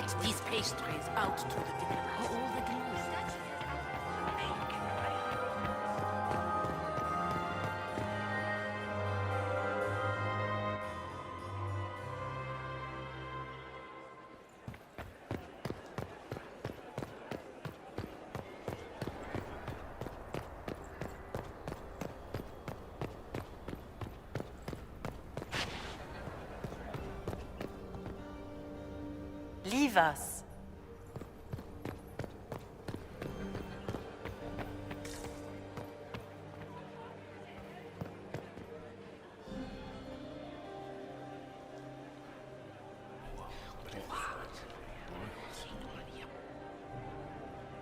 Get these pastries out to the dinner. All the glory. Leave us.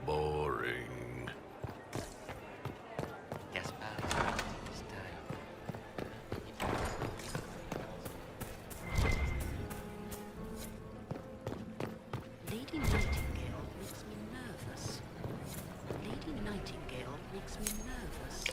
Boring. Lady Nightingale makes me nervous. Lady Nightingale makes me nervous.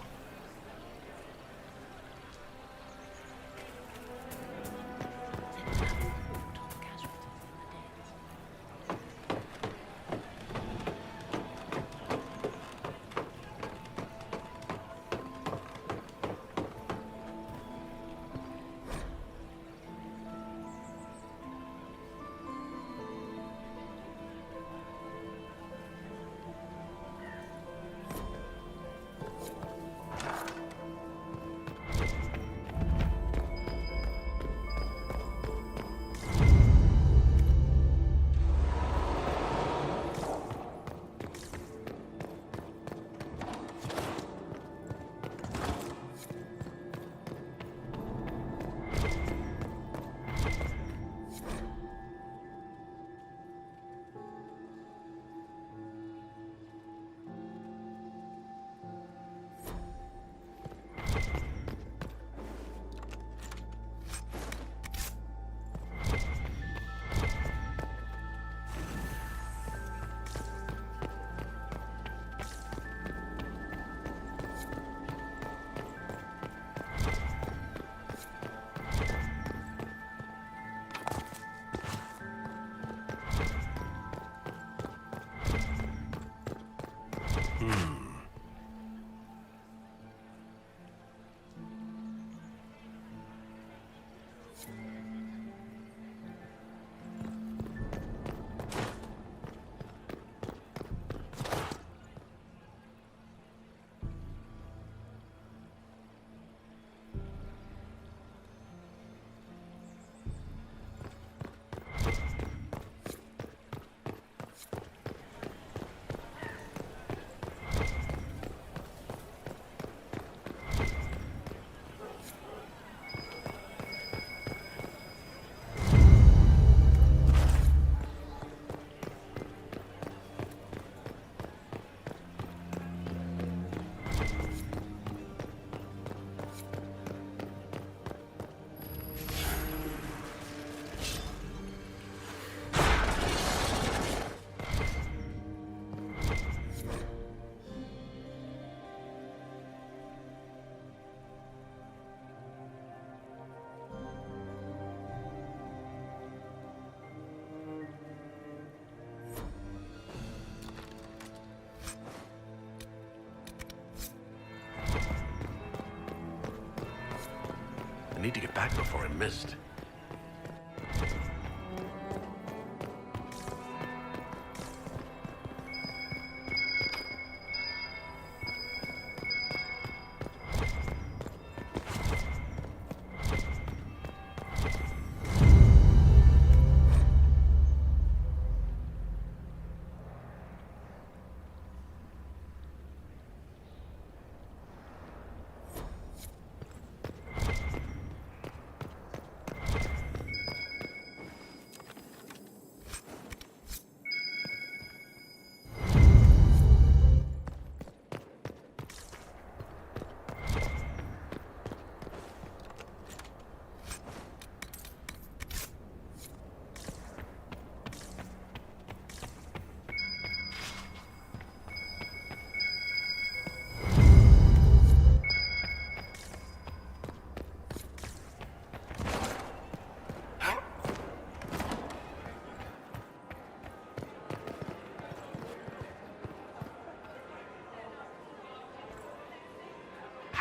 I need to get back before I'm missed.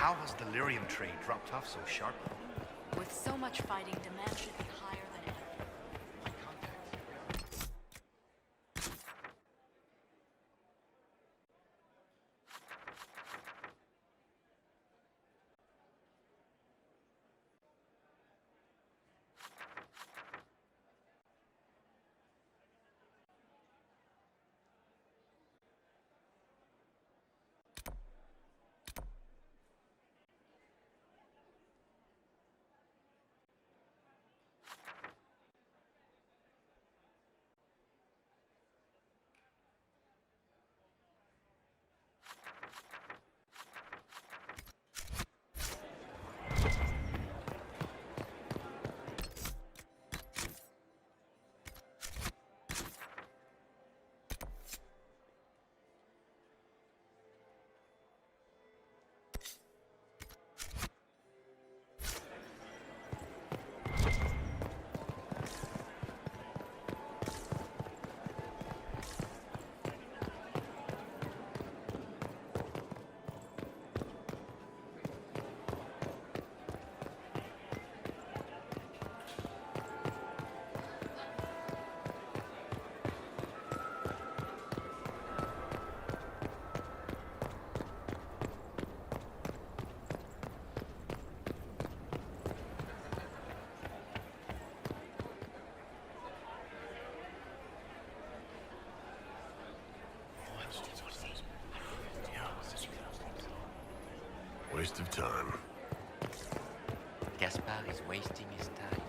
How has the lyrium trade dropped off so sharply? With so much fighting, demand should be higher than ever. Waste of time. Gaspar is wasting his time.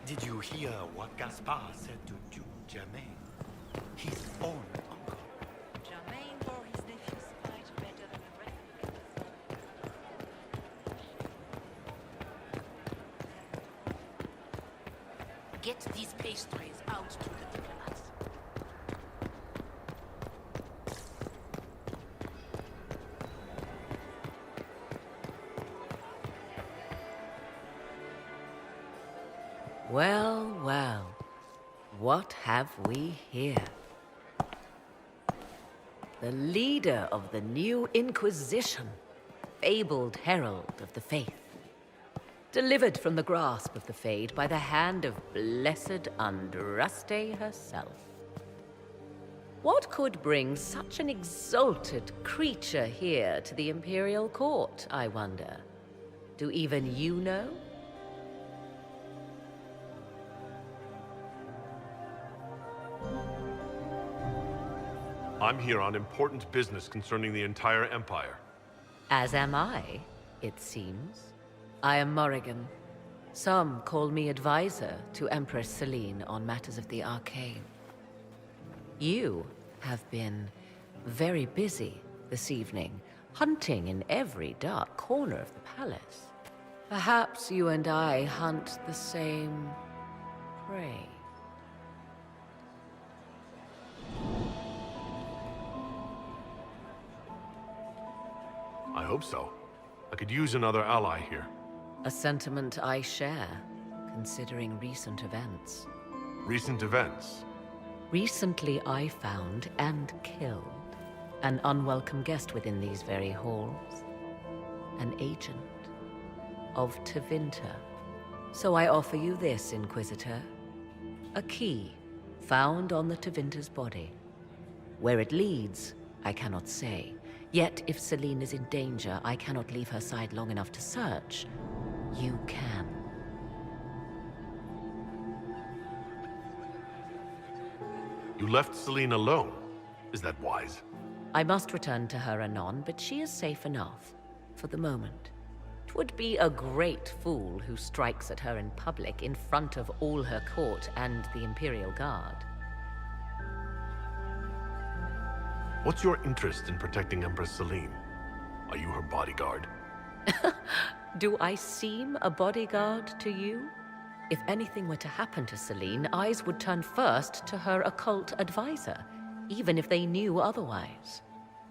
Did you hear what Gaspar said to Duke Germain? His own uncle. Germain bore his nephew's fight better than the rest of us. Get these pastries out to the diplomats. Well, well, what have we here? The leader of the new Inquisition, fabled herald of the faith, delivered from the grasp of the Fade by the hand of blessed Andraste herself. What could bring such an exalted creature here to the Imperial Court, I wonder? Do even you know? I'm here on important business concerning the entire Empire. As am I, it seems. I am Morrigan. Some call me advisor to Empress Celine on matters of the arcane. You have been very busy this evening, hunting in every dark corner of the palace. Perhaps you and I hunt the same prey. I hope so. I could use another ally here. A sentiment I share, considering recent events. Recent events? Recently I found and killed an unwelcome guest within these very halls. An agent of Tevinter. So I offer you this, Inquisitor. A key found on the Tevinter's body. Where it leads, I cannot say. Yet, if Celine is in danger, I cannot leave her side long enough to search. You can. You left Celine alone. Is that wise? I must return to her anon, but she is safe enough. For the moment. 'Twould be a great fool who strikes at her in public in front of all her court and the Imperial Guard. What's your interest in protecting Empress Celine? Are you her bodyguard? Do I seem a bodyguard to you? If anything were to happen to Celine, eyes would turn first to her occult advisor, even if they knew otherwise.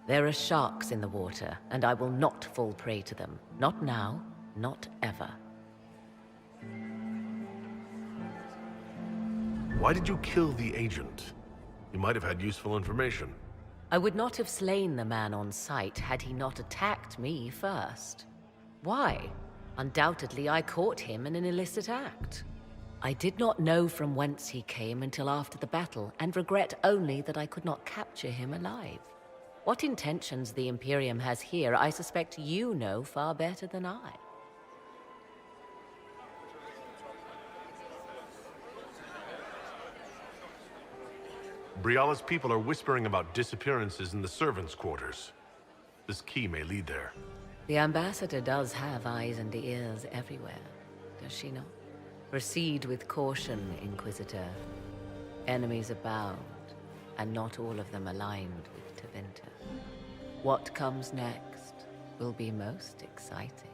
There are sharks in the water, and I will not fall prey to them. Not now, not ever. Why did you kill the agent? You might have had useful information. I would not have slain the man on sight had he not attacked me first. Why? Undoubtedly, I caught him in an illicit act. I did not know from whence he came until after the battle, and regret only that I could not capture him alive. What intentions the Imperium has here, I suspect you know far better than I. Briala's people are whispering about disappearances in the servants' quarters. This key may lead there. The ambassador does have eyes and ears everywhere, does she not? Proceed with caution, Inquisitor. Enemies abound, and not all of them aligned with Tevinter. What comes next will be most exciting.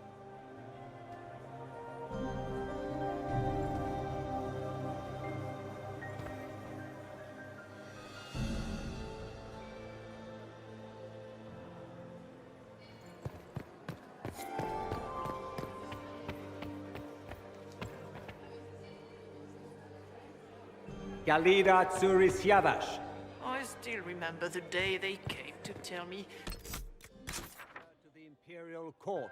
Galida Tsuris Yavash. I still remember the day they came to tell me. To the Imperial Court.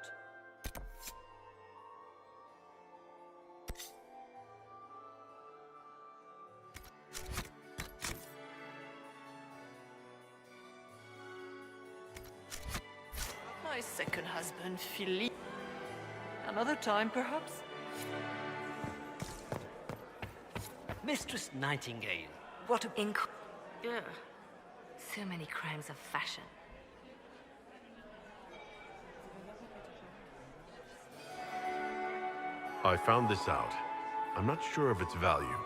My second husband, Philippe. Another time, perhaps? Mistress Nightingale, what a... Yeah. So many crimes of fashion. I found this out. I'm not sure of its value.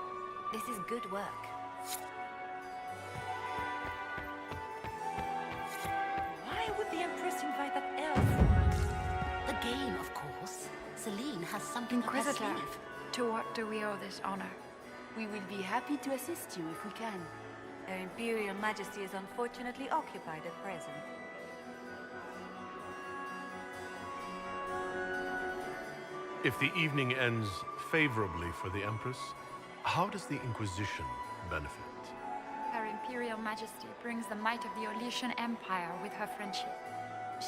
This is good work. Why would the Empress invite that elf? The game, of course. Celine has something up her Inquisitor, sleeve. to what do we owe this honor? We will be happy to assist you if we can. Her Imperial Majesty is unfortunately occupied at present. If the evening ends favorably for the Empress, how does the Inquisition benefit? Her Imperial Majesty brings the might of the Orlesian Empire with her friendship.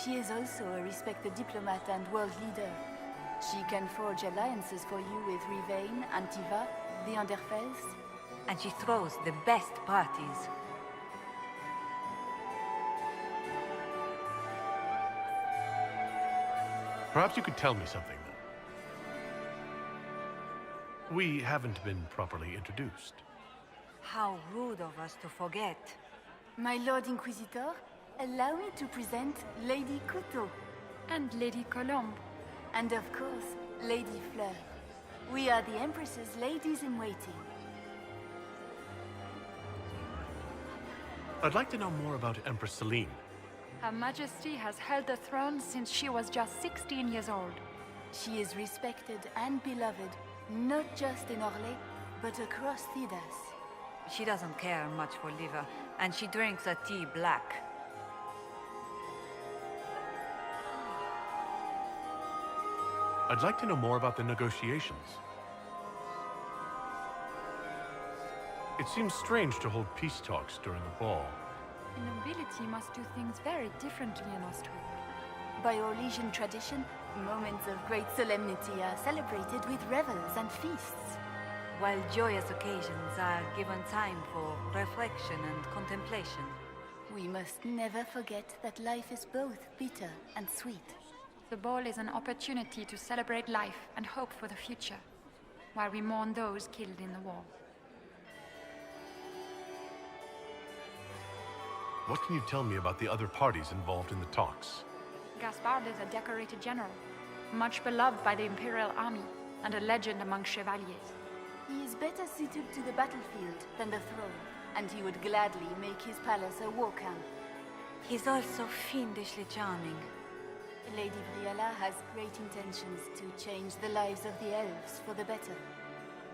She is also a respected diplomat and world leader. She can forge alliances for you with Rivain, Antiva, the Underfels. And she throws the best parties. Perhaps you could tell me something, then. We haven't been properly introduced. How rude of us to forget. My Lord Inquisitor, allow me to present Lady Couteau. And Lady Colombe. And of course, Lady Fleur. We are the Empress's ladies-in-waiting. I'd like to know more about Empress Celine. Her Majesty has held the throne since she was just 16 years old. She is respected and beloved, not just in Orlais, but across Thedas. She doesn't care much for liver, and she drinks her tea black. I'd like to know more about the negotiations. It seems strange to hold peace talks during a ball. The nobility must do things very differently in Austria. By Orlesian tradition, moments of great solemnity are celebrated with revels and feasts. While joyous occasions are given time for reflection and contemplation. We must never forget that life is both bitter and sweet. The ball is an opportunity to celebrate life and hope for the future, while we mourn those killed in the war. What can you tell me about the other parties involved in the talks? Gaspard is a decorated general, much beloved by the Imperial Army, and a legend among chevaliers. He is better suited to the battlefield than the throne, and he would gladly make his palace a war camp. He's also fiendishly charming. Lady Briala has great intentions to change the lives of the elves for the better.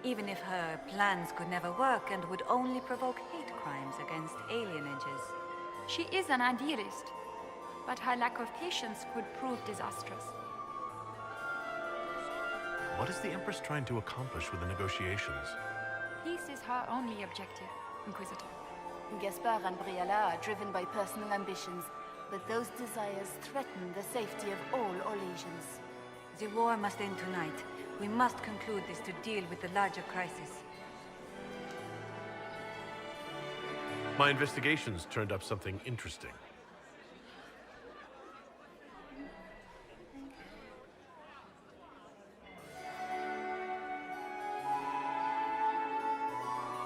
Even if her plans could never work and would only provoke hate crimes against alienages. She is an idealist, but her lack of patience could prove disastrous. What is the Empress trying to accomplish with the negotiations? Peace is her only objective, Inquisitor. Gaspard and Briala are driven by personal ambitions, but those desires threaten the safety of all Orlesians. The war must end tonight. We must conclude this to deal with the larger crisis. My investigations turned up something interesting.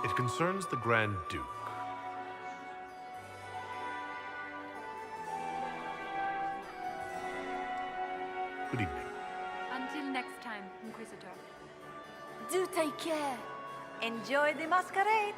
It concerns the Grand Duke. Good evening. Until next time, Inquisitor. Do take care! Enjoy the masquerade!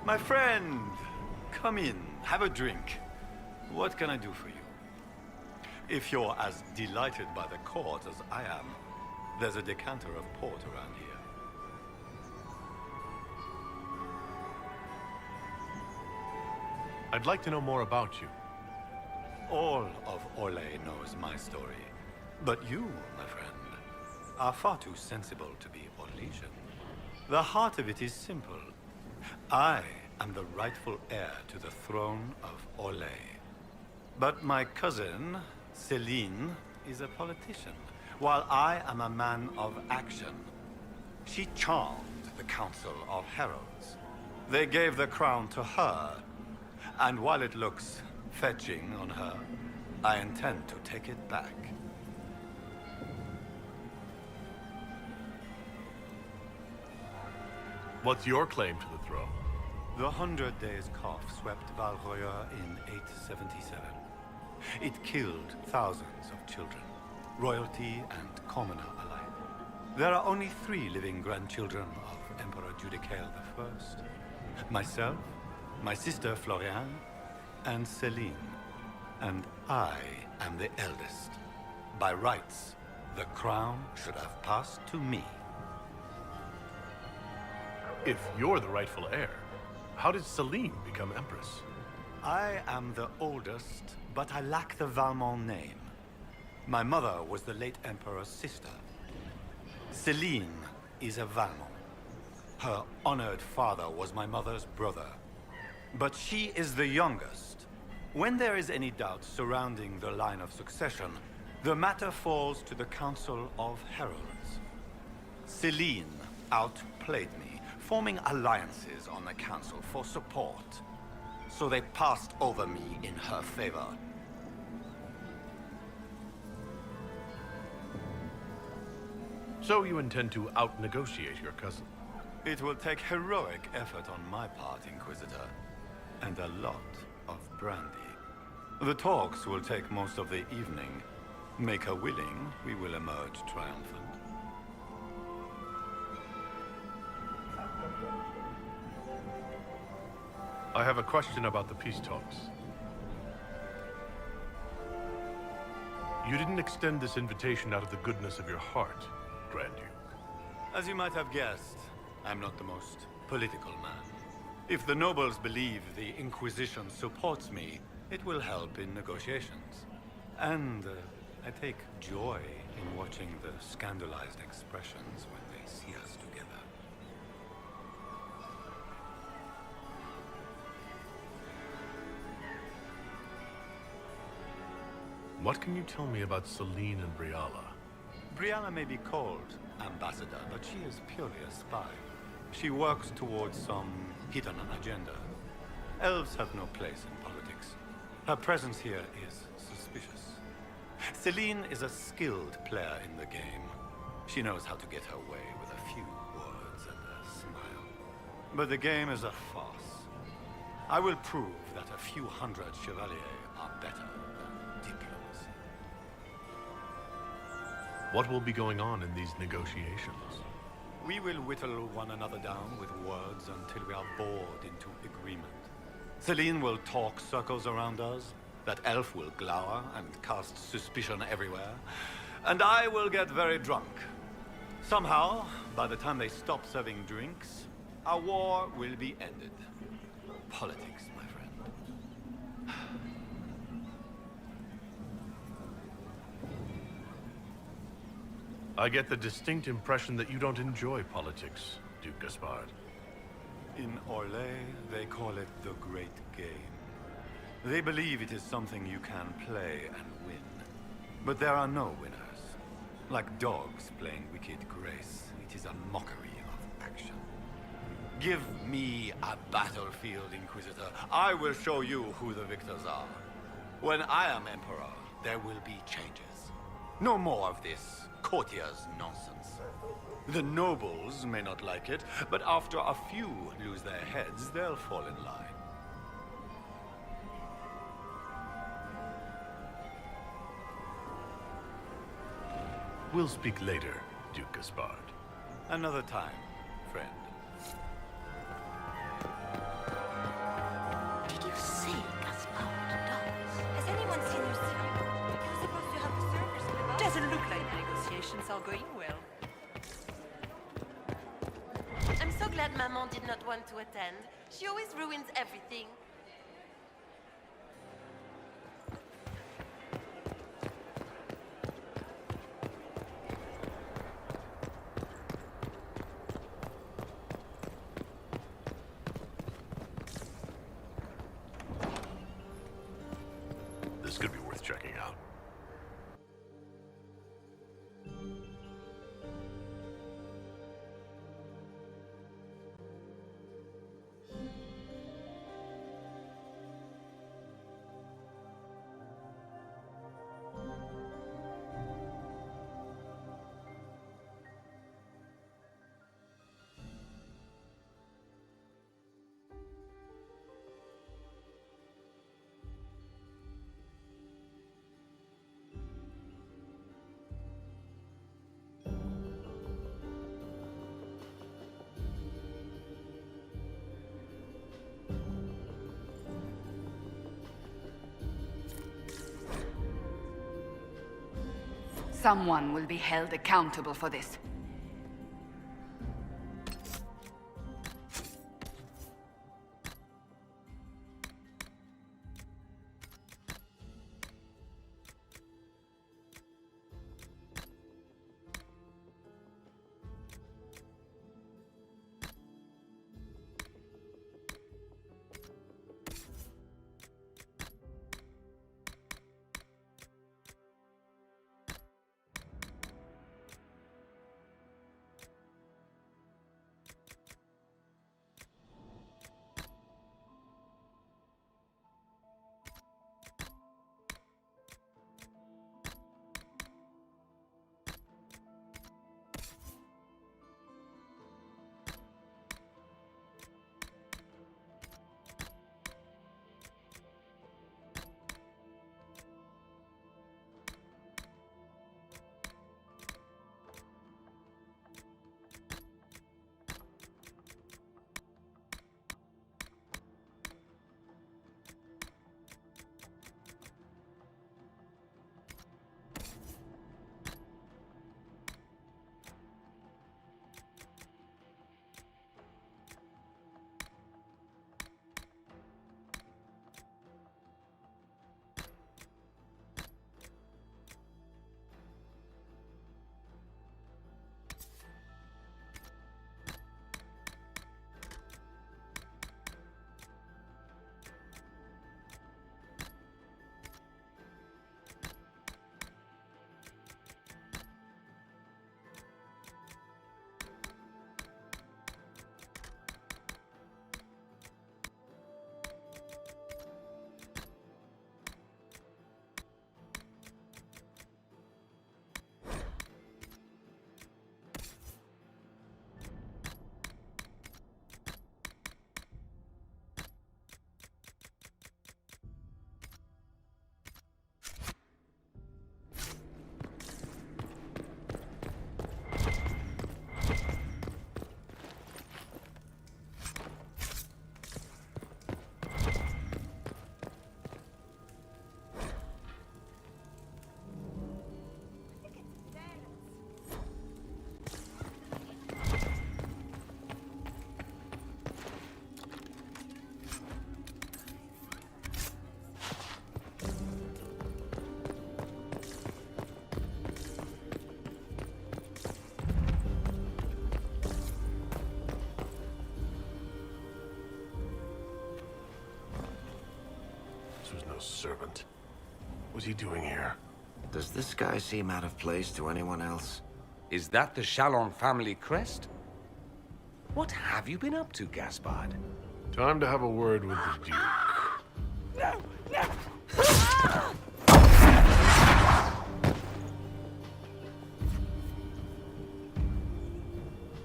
My friend, come in, have a drink. What can I do for you? If you're as delighted by the court as I am, there's a decanter of port around here. I'd like to know more about you. All of Orlais knows my story. But you, my friend, are far too sensible to be Orlesian. The heart of it is simple. I am the rightful heir to the throne of Orlais. But my cousin, Celine, is a politician, while I am a man of action. She charmed the Council of Heralds. They gave the crown to her, and while it looks fetching on her, I intend to take it back. What's your claim to the throne? The 100 Days Cough swept Val Royer in 877. It killed thousands of children, royalty and commoner alike. There are only 3 living grandchildren of Emperor Judicael I. Myself, my sister Floriane, and Celine. And I am the eldest. By rights, the crown should have passed to me. If you're the rightful heir, how did Celine become Empress? I am the oldest, but I lack the Valmont name. My mother was the late Emperor's sister. Celine is a Valmont. Her honored father was my mother's brother. But she is the youngest. When there is any doubt surrounding the line of succession, the matter falls to the Council of Heralds. Celine outplayed me, forming alliances on the Council for support. So they passed over me in her favor. So you intend to out-negotiate your cousin? It will take heroic effort on my part, Inquisitor, and a lot of brandy. The talks will take most of the evening. Make her willing, we will emerge triumphant. I have a question about the peace talks. You didn't extend this invitation out of the goodness of your heart, Grand Duke. As you might have guessed, I'm not the most political man. If the nobles believe the Inquisition supports me, it will help in negotiations. And I take joy in watching the scandalized expressions when they see us together. What can you tell me about Celine and Briala? Brianna may be called ambassador, but she is purely a spy. She works towards some hidden agenda. Elves have no place in politics. Her presence here is suspicious. Celine is a skilled player in the game. She knows how to get her way with a few words and a smile. But the game is a farce. I will prove that a few hundred chevaliers are better than diplomacy. What will be going on in these negotiations? We will whittle one another down with words until we are bored into agreement. Celine will talk circles around us, that elf will glower and cast suspicion everywhere, and I will get very drunk. Somehow, by the time they stop serving drinks, our war will be ended. Politics, my friend. I get the distinct impression that you don't enjoy politics, Duke Gaspard. In Orlais, they call it the Great Game. They believe it is something you can play and win. But there are no winners. Like dogs playing wicked grace, it is a mockery of action. Give me a battlefield, Inquisitor. I will show you who the victors are. When I am Emperor, there will be changes. No more of this courtier's nonsense. The nobles may not like it, but after a few lose their heads, they'll fall in line. We'll speak later, Duke Gaspard. Another time, friend. Did you say Gaspard does? Has anyone seen Lucien? You're supposed to have the servers in the bar. Doesn't look like negotiations are going well. I'm so glad Maman did not want to attend. She always ruins everything. This could be worth checking out. Someone will be held accountable for this. servant. What's he doing here? Does this guy seem out of place to anyone else? Is that the Chalon family crest? What have you been up to, Gaspard? Time to have a word with the Duke. No! No!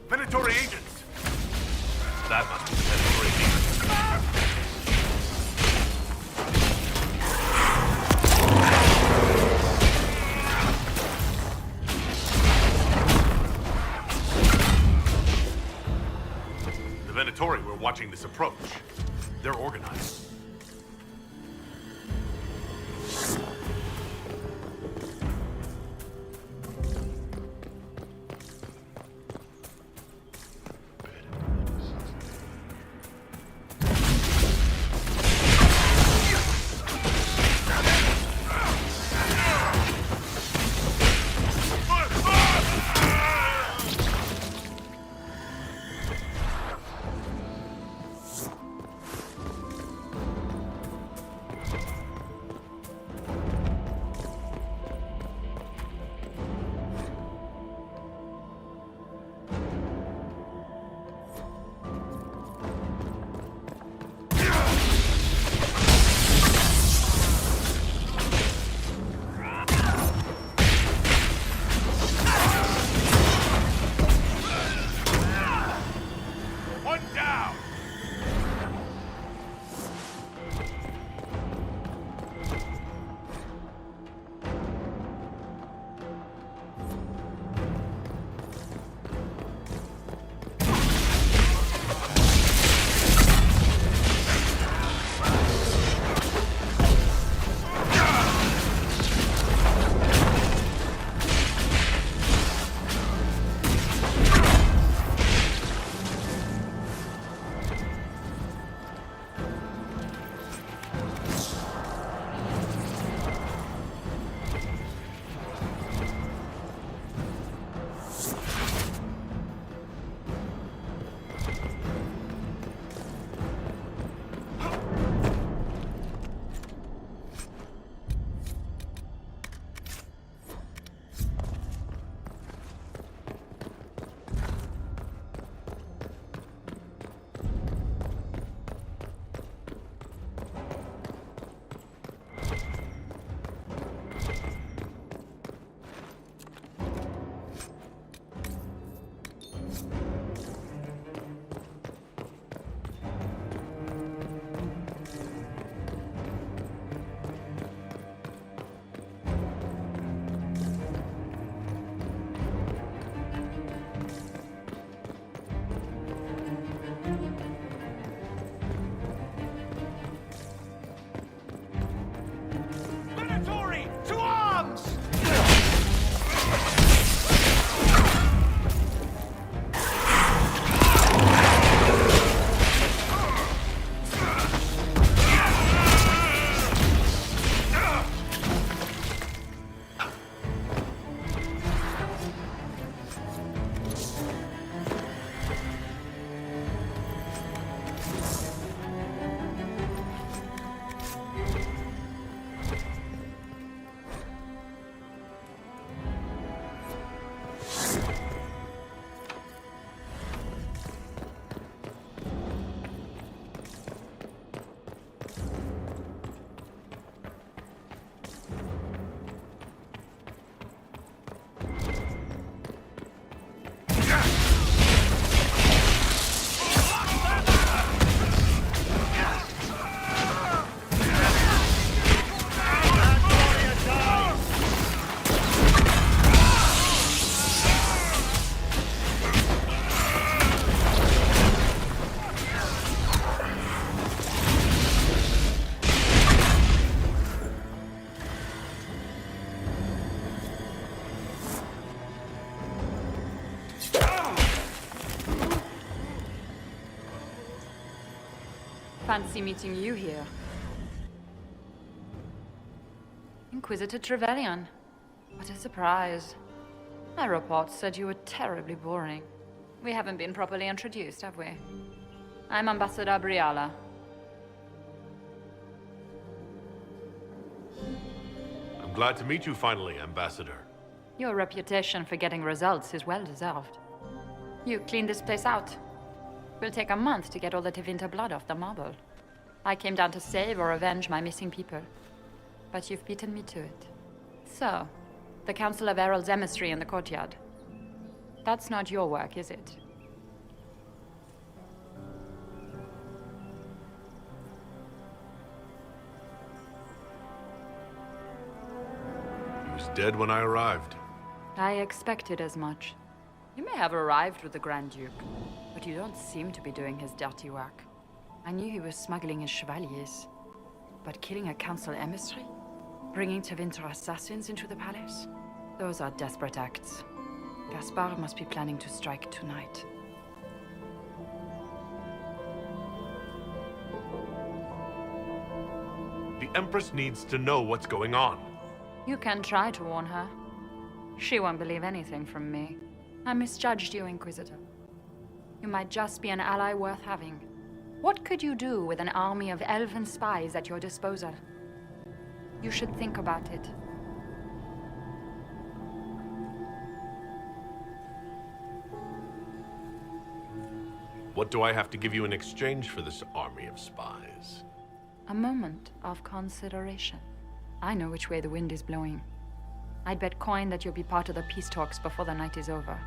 Venatori agents! That must be Venatori agents. The Venatori were watching this approach. They're organized. Fancy meeting you here. Inquisitor Trevelyan. What a surprise. My reports said you were terribly boring. We haven't been properly introduced, have we? I'm Ambassador Briala. Glad to meet you finally, Ambassador. Your reputation for getting results is well deserved. You cleaned this place out. Will take a month to get all the Tevinter blood off the marble. I came down to save or avenge my missing people. But you've beaten me to it. So, the Council of Herald's emissary in the courtyard. That's not your work, is it? He was dead when I arrived. I expected as much. You may have arrived with the Grand Duke, but you don't seem to be doing his dirty work. I knew he was smuggling his chevaliers. But killing a council emissary? Bringing Tevinter assassins into the palace? Those are desperate acts. Gaspard must be planning to strike tonight. The Empress needs to know what's going on. You can try to warn her. She won't believe anything from me. I misjudged you, Inquisitor. You might just be an ally worth having. What could you do with an army of elven spies at your disposal? You should think about it. What do I have to give you in exchange for this army of spies? A moment of consideration. I know which way the wind is blowing. I'd bet coin that you'll be part of the peace talks before the night is over.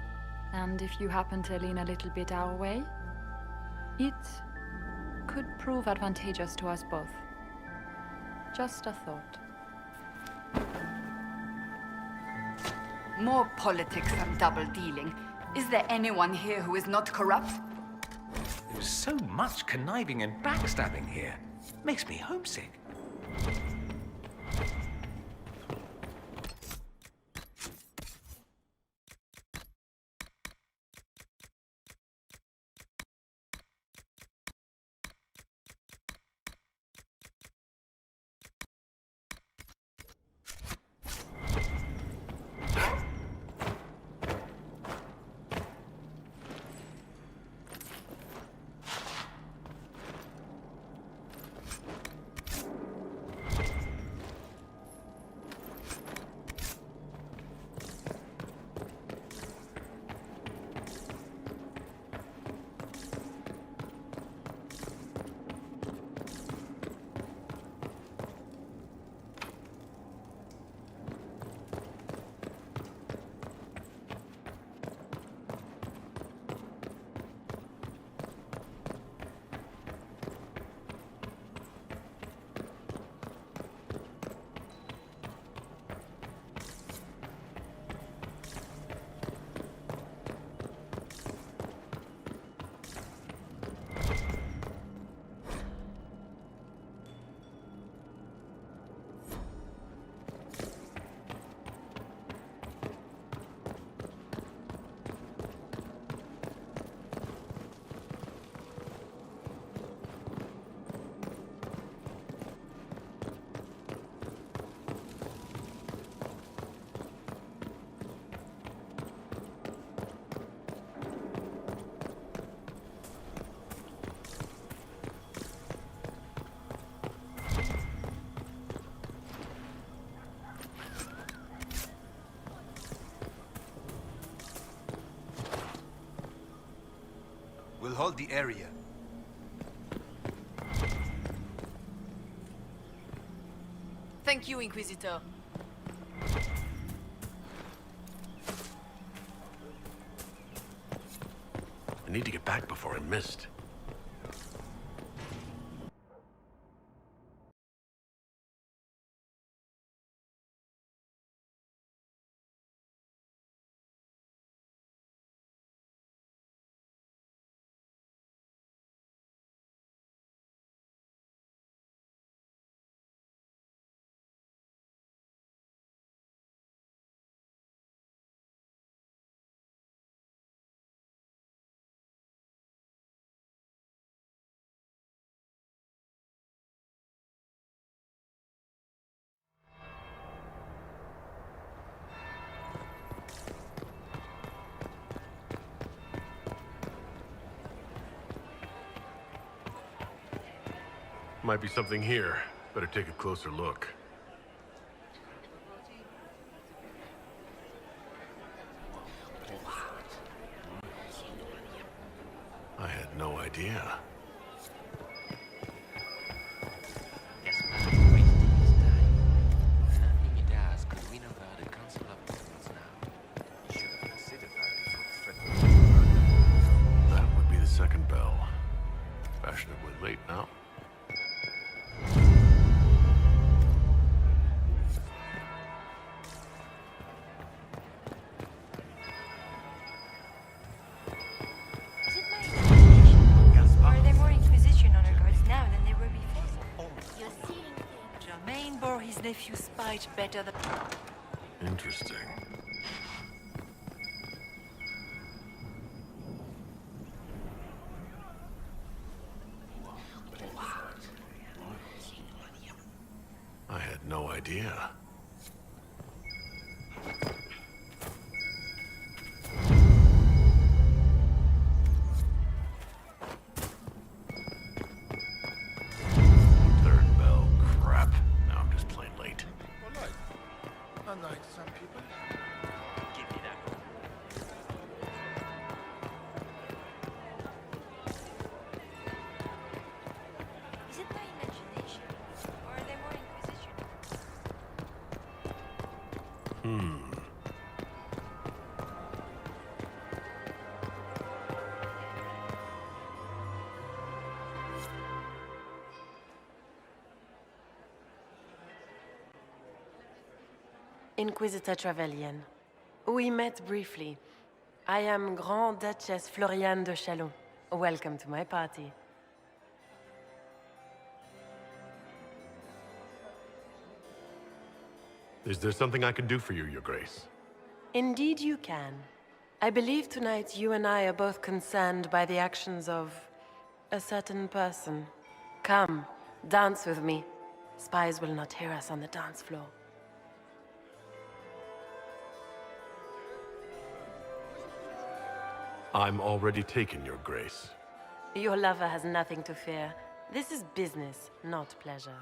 And if you happen to lean a little bit our way, it could prove advantageous to us both. Just a thought. More politics and double-dealing. Is there anyone here who is not corrupt? There's so much conniving and backstabbing here. Makes me homesick. We'll hold the area. Thank you, Inquisitor. I need to get back before I'm missed. Might be something here. Better take a closer look. I had no idea. Gaspar is wasting his time. Nothing he does could win over the Council of Governments now. He should have considered that before threatening. That would be the second bell. Fashionably late now. Is it my imagination? Or are there more Inquisition on our guards now than there were before? You're seeing things. Germain bore his nephew's spite better than... Interesting. I had no idea. Third bell, crap. Now I'm just plain late. Unlike some people. Give me that. Is it my imagination? Or are there more Inquisition? Inquisitor Trevelyan. We met briefly. I am Grand Duchess Floriane de Chalon. Welcome to my party. Is there something I can do for you, Your Grace? Indeed you can. I believe tonight you and I are both concerned by the actions of a certain person. Come, dance with me. Spies will not hear us on the dance floor. I'm already taken, Your Grace. Your lover has nothing to fear. This is business, not pleasure.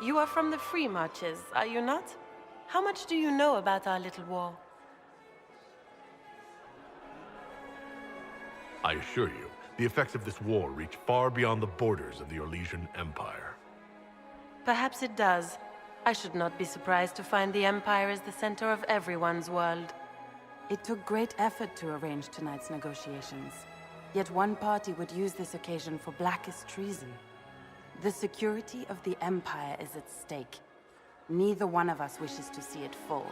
You are from the Free Marches, are you not? How much do you know about our little war? I assure you, the effects of this war reach far beyond the borders of the Orlesian Empire. Perhaps it does. I should not be surprised to find the Empire is the center of everyone's world. It took great effort to arrange tonight's negotiations. Yet one party would use this occasion for blackest treason. The security of the Empire is at stake. Neither one of us wishes to see it fall.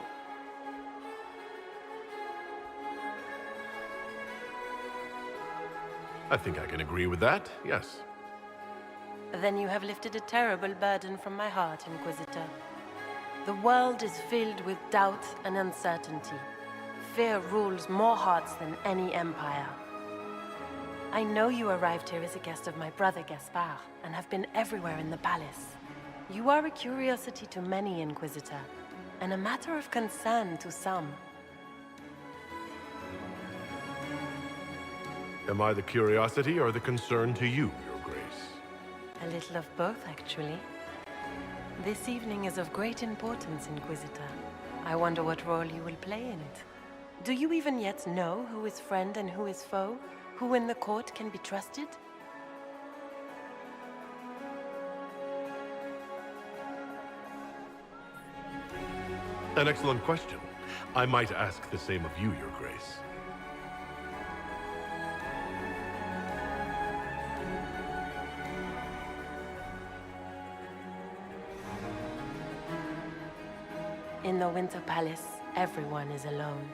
I think I can agree with that, yes. Then you have lifted a terrible burden from my heart, Inquisitor. The world is filled with doubt and uncertainty. Fear rules more hearts than any empire. I know you arrived here as a guest of my brother Gaspar, and have been everywhere in the palace. You are a curiosity to many, Inquisitor, and a matter of concern to some. Am I the curiosity or the concern to you, Your Grace? A little of both, actually. This evening is of great importance, Inquisitor. I wonder what role you will play in it. Do you even yet know who is friend and who is foe? Who in the court can be trusted? An excellent question. I might ask the same of you, Your Grace. In the Winter Palace, everyone is alone.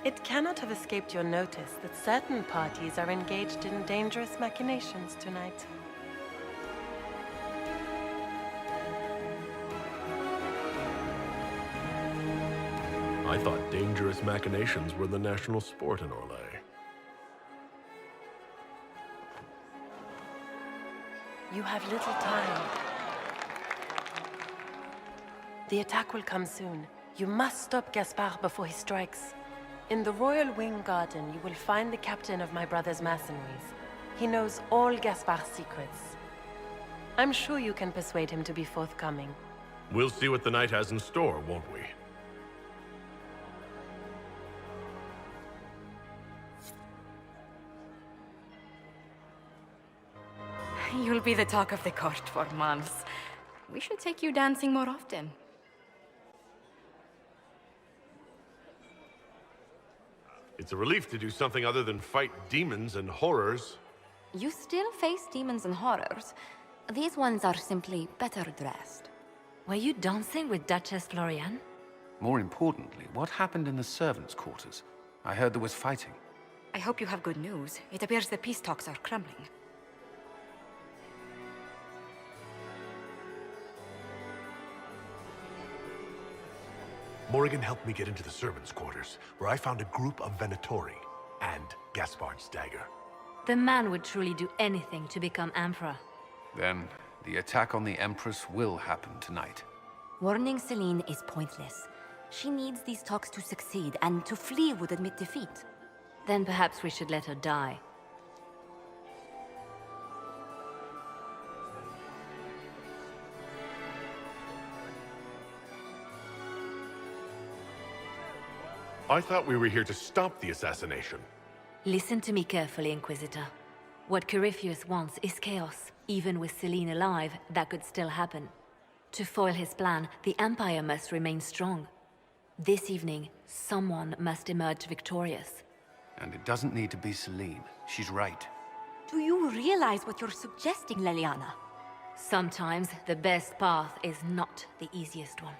It cannot have escaped your notice that certain parties are engaged in dangerous machinations tonight. I thought dangerous machinations were the national sport in Orlais. You have little time. The attack will come soon. You must stop Gaspard before he strikes. In the Royal Wing Garden, you will find the captain of my brother's mercenaries. He knows all Gaspard's secrets. I'm sure you can persuade him to be forthcoming. We'll see what the night has in store, won't we? You'll be the talk of the court for months. We should take you dancing more often. It's a relief to do something other than fight demons and horrors. You still face demons and horrors. These ones are simply better dressed. Were you dancing with Duchess Florian? More importantly, what happened in the servants' quarters? I heard there was fighting. I hope you have good news. It appears the peace talks are crumbling. Morrigan helped me get into the servants' quarters, where I found a group of Venatori and Gaspard's dagger. The man would truly do anything to become Emperor. Then, the attack on the Empress will happen tonight. Warning Celine is pointless. She needs these talks to succeed, and to flee would admit defeat. Then perhaps we should let her die. I thought we were here to stop the assassination. Listen to me carefully, Inquisitor. What Corypheus wants is chaos. Even with Celine alive, that could still happen. To foil his plan, the Empire must remain strong. This evening, someone must emerge victorious. And it doesn't need to be Celine. She's right. Do you realize what you're suggesting, Leliana? Sometimes the best path is not the easiest one.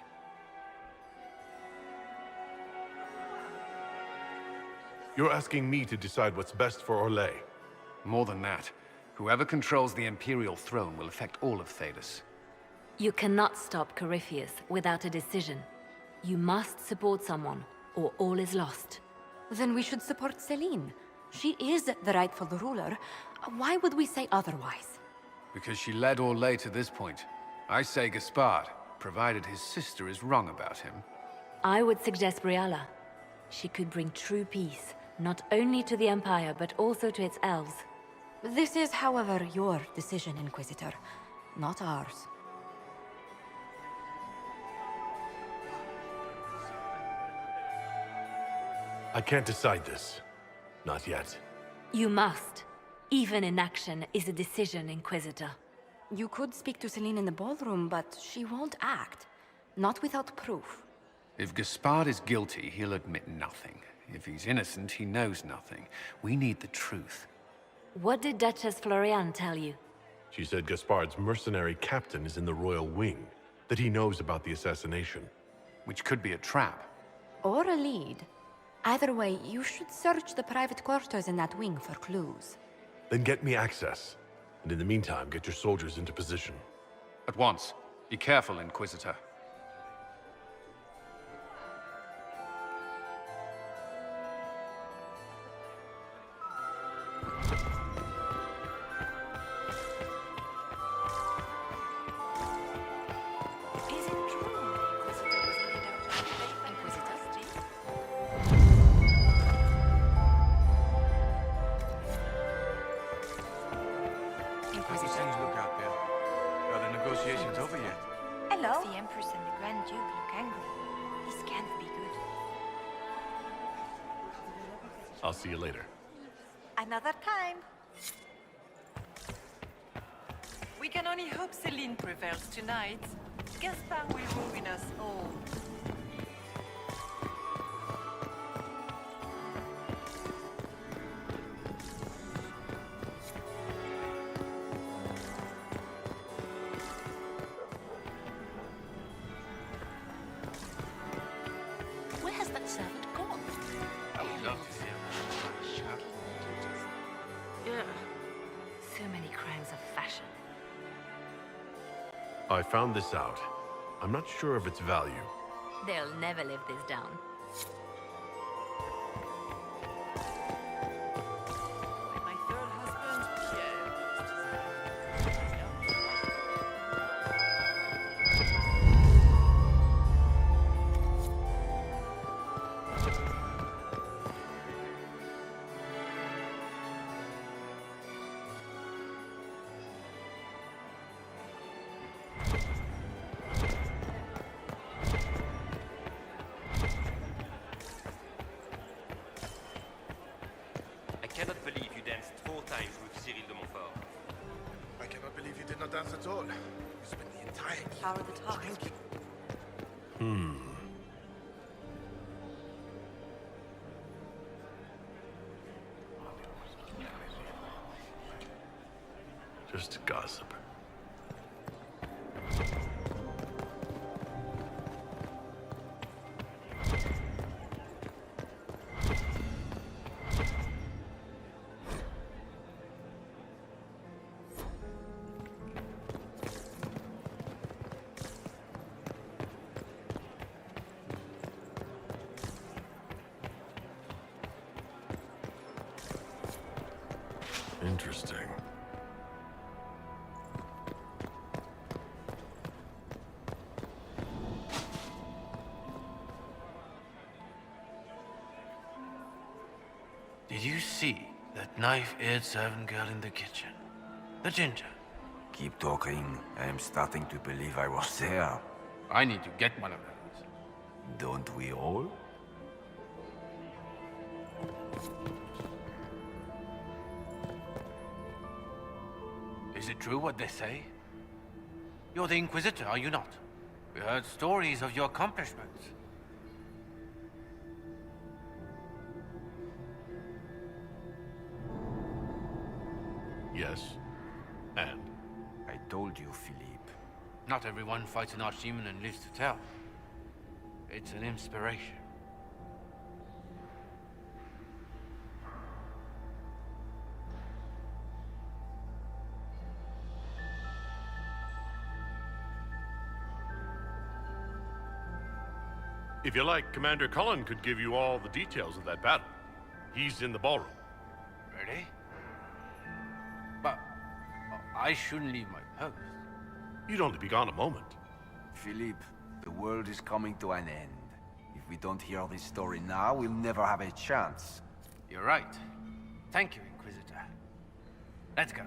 You're asking me to decide what's best for Orlais. More than that, whoever controls the Imperial throne will affect all of Thedas. You cannot stop Corypheus without a decision. You must support someone, or all is lost. Then we should support Celine. She is the rightful ruler. Why would we say otherwise? Because she led Orlais to this point. I say Gaspard, provided his sister is wrong about him. I would suggest Briala. She could bring true peace, not only to the Empire, but also to its elves. This is, however, your decision, Inquisitor, not ours. I can't decide this. Not yet. You must. Even inaction is a decision, Inquisitor. You could speak to Celine in the ballroom, but she won't act. Not without proof. If Gaspard is guilty, he'll admit nothing. If he's innocent, he knows nothing. We need the truth. What did Duchess Florian tell you? She said Gaspard's mercenary captain is in the royal wing, that he knows about the assassination. Which could be a trap. Or a lead. Either way, you should search the private quarters in that wing for clues. Then get me access. And in the meantime, get your soldiers into position. At once. Be careful, Inquisitor. The Empress and the Grand Duke look angry. This can't be good. I'll see you later. Another time. We can only hope Celine prevails tonight. Gaspard will ruin us all. Where has that servant gone? I would love to see him sharp. Yeah. So many crimes of fashion. I found this out. I'm not sure of its value. They'll never live this down. My third husband, Pierre. dance at all. You spent the entire How are the talks? Just gossip. Interesting. Did you see that knife-eared servant girl in the kitchen? The ginger. Keep talking. I am starting to believe I was there. I need to get one of those. Don't we all? Is it true what they say? You're the Inquisitor, are you not? We heard stories of your accomplishments. Yes. And? I told you, Philippe. Not everyone fights an archdemon and lives to tell. It's an inspiration. If you like, Commander Cullen could give you all the details of that battle. He's in the ballroom. Really? But I shouldn't leave my post. You'd only be gone a moment. Philippe, the world is coming to an end. If we don't hear this story now, we'll never have a chance. You're right. Thank you, Inquisitor. Let's go.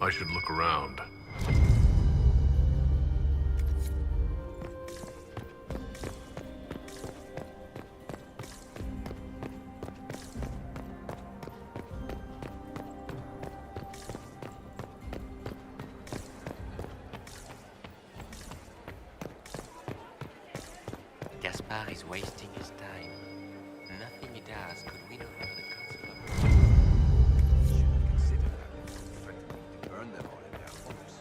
I should look around. Gaspar is wasting his time. Nothing he does could win over the Council of... Should have considered that before threatening to burn them all in their homes.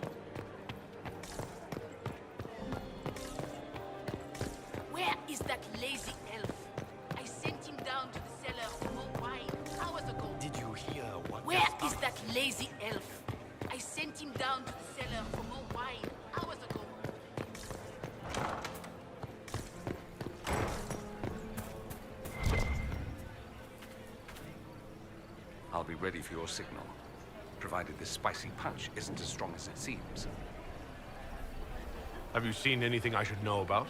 Where is that lazy elf? I sent him down to the cellar for more wine hours ago. Did you hear what Where Gaspar... is that lazy elf? I sent him down to the cellar for more wine hours ago. I'll be ready for your signal, provided this spicy punch isn't as strong as it seems. Have you seen anything I should know about?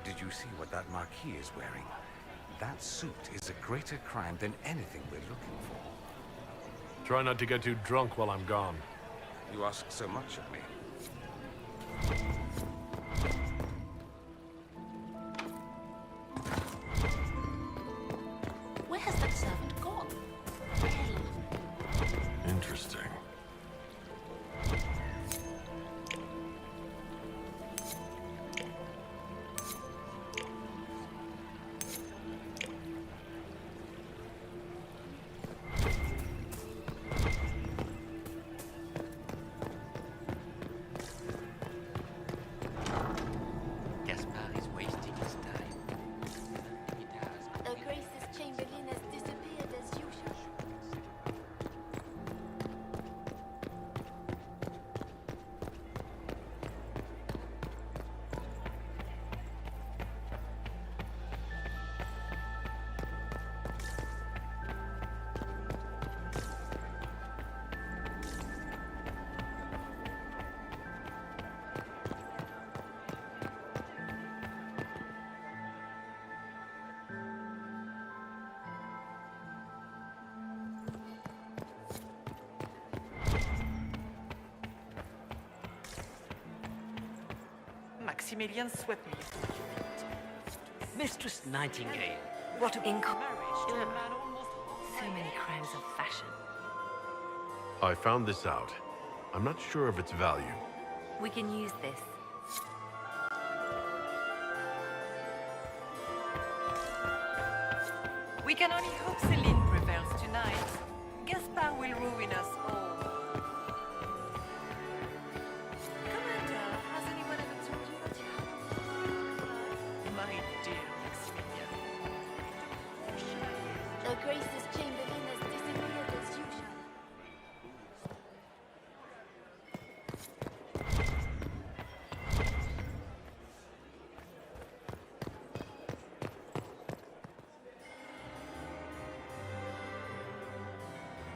Did you see what that Marquis is wearing? That suit is a greater crime than anything we're looking for. Try not to get too drunk while I'm gone. You ask so much of me. Where has that servant gone? Interesting. Gaspar is wasting his time. Nothing he does could Her win Grace's Chamberlain has disappeared as usual. Maximilian swept me. Mistress Nightingale, what a marriage to a man almost... So many crimes of fashion. I found this out. I'm not sure of its value. We can use this. We can only hope Celine prevails tonight. Gaspar will ruin us all.